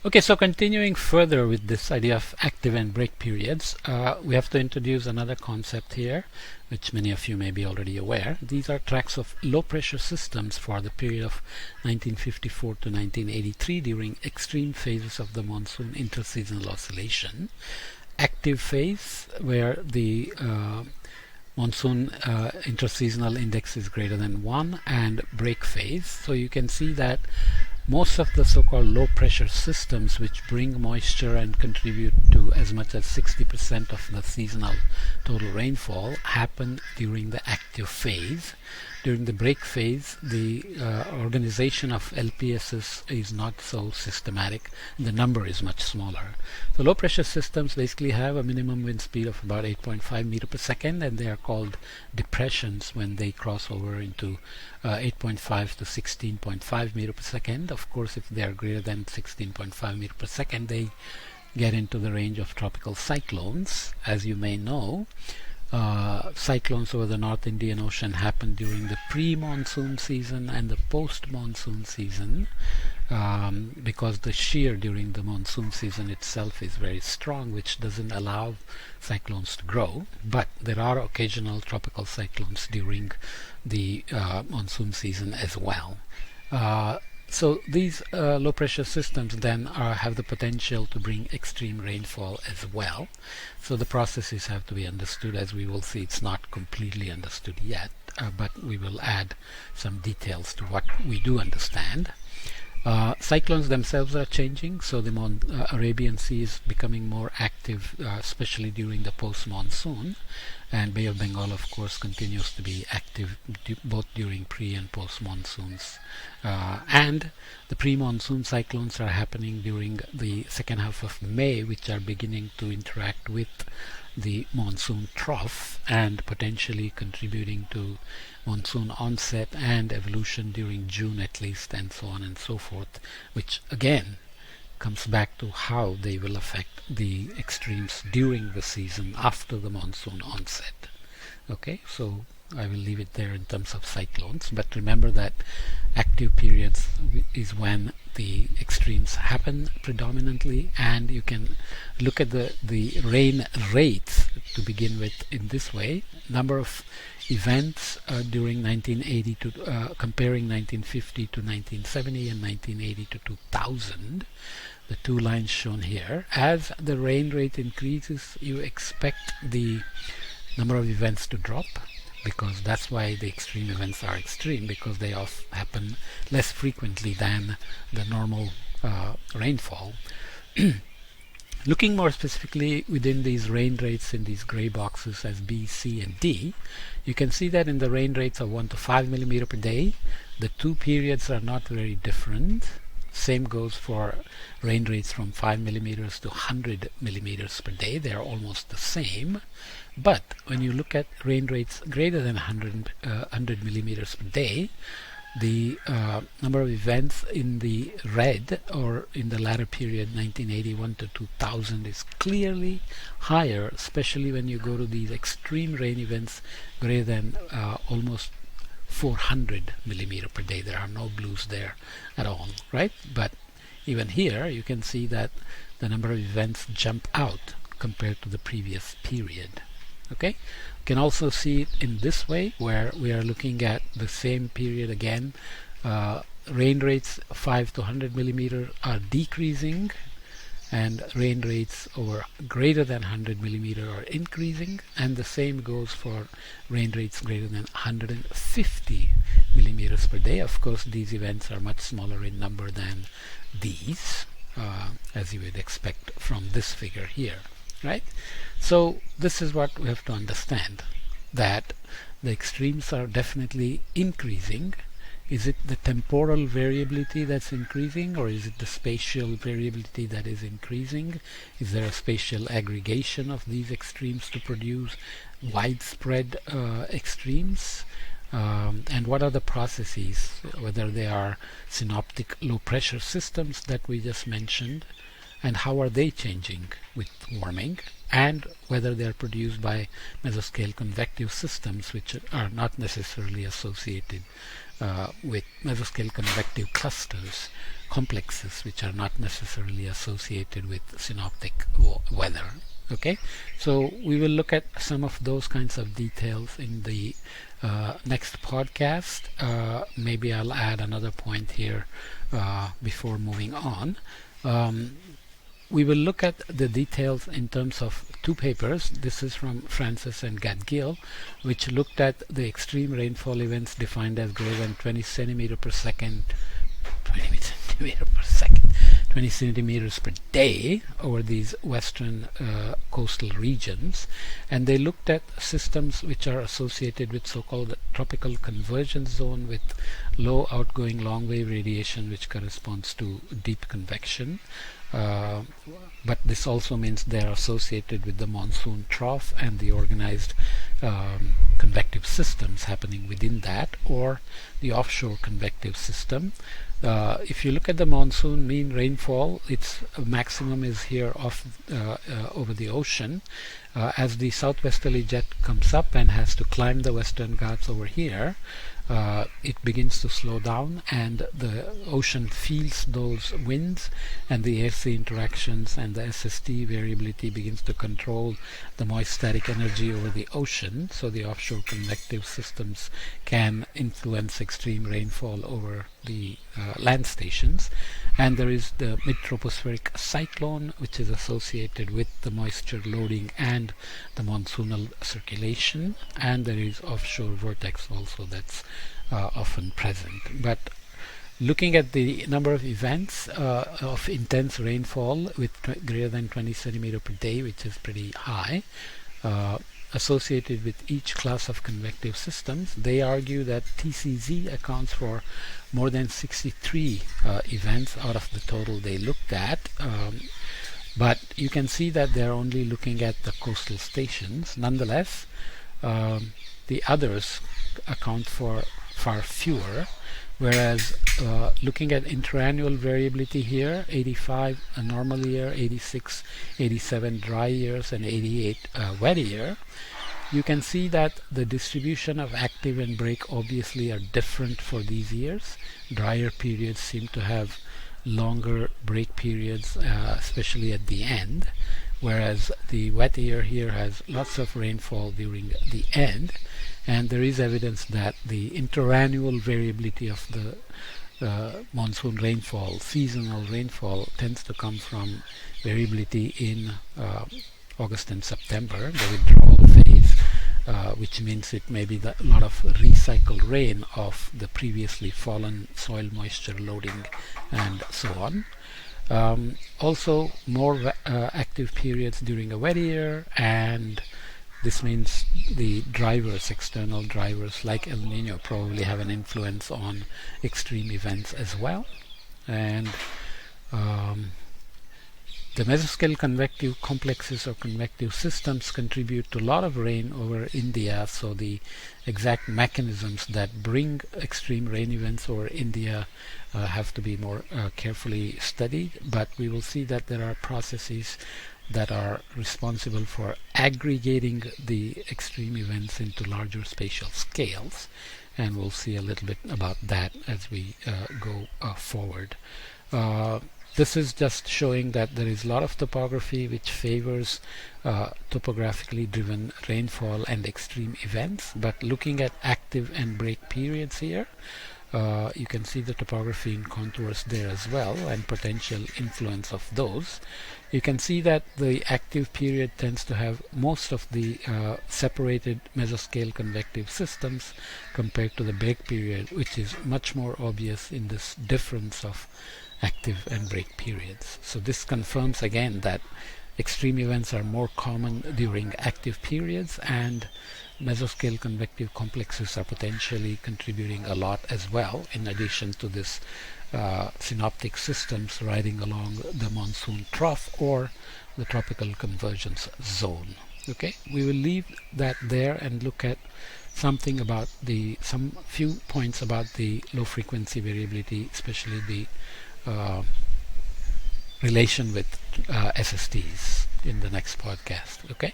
Okay, so continuing further with this idea of active and break periods, we have to introduce another concept here, which many of you may be already aware. These are tracks of low pressure systems for the period of 1954 to 1983 during extreme phases of the monsoon interseasonal oscillation. Active phase, where the monsoon interseasonal index is greater than 1, and break phase. So you can see that most of the so-called low pressure systems, which bring moisture and contribute to as much as 60% of the seasonal total rainfall, happen during the active phase. During the break phase, the organization of LPSs is not so systematic. The number is much smaller. So low pressure systems basically have a minimum wind speed of about 8.5 meter per second, and they are called depressions when they cross over into 8.5 to 16.5 meter per second. Of course, if they are greater than 16.5 meter per second, they get into the range of tropical cyclones. As you may know, cyclones over the North Indian Ocean happen during the pre-monsoon season and the post-monsoon season, because the shear during the monsoon season itself is very strong, which doesn't allow cyclones to grow. But there are occasional tropical cyclones during the monsoon season as well. So these low pressure systems then have the potential to bring extreme rainfall as well. So the processes have to be understood. As we will see, it's not completely understood yet, but we will add some details to what we do understand. Cyclones themselves are changing, so the Arabian Sea is becoming more active, especially during the post-monsoon, and Bay of Bengal, of course, continues to be active both during pre- and post-monsoons. And the pre-monsoon cyclones are happening during the second half of May, which are beginning to interact with the monsoon trough and potentially contributing to monsoon onset and evolution during June at least, and so on and so forth, which again comes back to how they will affect the extremes during the season after the monsoon onset. Okay, so I will leave it there in terms of cyclones, but remember that active periods is when the extremes happen predominantly, and you can look at the rain rates to begin with in this way. Number of events during 1980 to comparing 1950 to 1970 and 1980 to 2000, the two lines shown here. As the rain rate increases, you expect the number of events to drop, because that's why the extreme events are extreme, because they happen less frequently than the normal rainfall. Looking more specifically within these rain rates in these gray boxes as B, C, and D, you can see that in the rain rates of 1 to 5 millimeter per day, the two periods are not very different. Same goes for rain rates from 5 millimeters to 100 millimeters per day. They are almost the same. But when you look at rain rates greater than 100 millimeters per day, the number of events in the red, or in the latter period 1981 to 2000, is clearly higher, especially when you go to these extreme rain events greater than almost 400 millimeter per day. There are no blues there at all, right? But even here you can see that the number of events jump out compared to the previous period. Okay, you can also see it in this way, where we are looking at the same period again. Rain rates 5 to 100 millimeter are decreasing, and rain rates over greater than 100 millimeter are increasing, and the same goes for rain rates greater than 150 millimeters per day. Of course, these events are much smaller in number than these, as you would expect from this figure here, right? So this is what we have to understand, that the extremes are definitely increasing. Is it the temporal variability that's increasing, or is it the spatial variability that is increasing? Is there a spatial aggregation of these extremes to produce widespread extremes? And what are the processes, whether they are synoptic low pressure systems that we just mentioned, and how are they changing with warming, and whether they are produced by mesoscale convective systems, which are not necessarily associated with mesoscale convective clusters, complexes which are not necessarily associated with synoptic weather. Okay, so we will look at some of those kinds of details in the next podcast. Maybe I'll add another point here before moving on. We will look at the details in terms of two papers. This is from Francis and Gadgil, which looked at the extreme rainfall events defined as greater than 20 centimeter per second, 20 centimeters per day over these western coastal regions, and they looked at systems which are associated with so-called tropical convergence zone with low outgoing long wave radiation, which corresponds to deep convection. But this also means they are associated with the monsoon trough and the organized convective systems happening within that, or the offshore convective system. If you look at the monsoon mean rainfall, its maximum is here over the ocean. As the southwesterly jet comes up and has to climb the Western Ghats over here, it begins to slow down, and the ocean feels those winds, and the air-sea interactions and the SST variability begins to control the moist static energy over the ocean. So the offshore convective systems can influence extreme rainfall over the land stations. And there is the mid-tropospheric cyclone, which is associated with the moisture loading and the monsoonal circulation, and there is offshore vortex also that's often present. But looking at the number of events of intense rainfall with greater than 20 centimeter per day, which is pretty high, associated with each class of convective systems, they argue that TCZ accounts for more than 63 events out of the total they looked at. But you can see that they're only looking at the coastal stations. Nonetheless, the others account for far fewer, whereas looking at interannual variability here, 85 a normal year, 86, 87 dry years, and 88 wet year, you can see that the distribution of active and break obviously are different for these years. Drier periods seem to have longer break periods, especially at the end, whereas the wet year here has lots of rainfall during the end, and there is evidence that the interannual variability of the monsoon rainfall, seasonal rainfall, tends to come from variability in August and September, the withdrawal phase, which means it may be a lot of recycled rain of the previously fallen soil moisture loading and so on. Also more active periods during a wet year, and this means the drivers, external drivers like El Nino, probably have an influence on extreme events as well. And the mesoscale convective complexes or convective systems contribute to a lot of rain over India, so the exact mechanisms that bring extreme rain events over India have to be more carefully studied, but we will see that there are processes that are responsible for aggregating the extreme events into larger spatial scales, and we'll see a little bit about that as we go forward. This is just showing that there is a lot of topography which favors topographically driven rainfall and extreme events, but looking at active and break periods here, you can see the topography in contours there as well and potential influence of those. You can see that the active period tends to have most of the separated mesoscale convective systems compared to the break period, which is much more obvious in this difference of active and break periods. So this confirms again that extreme events are more common during active periods, and mesoscale convective complexes are potentially contributing a lot as well, in addition to this synoptic systems riding along the monsoon trough or the tropical convergence zone. Okay, we will leave that there and look at something about some few points about the low frequency variability, especially the relation with SSTs in the next podcast. Okay.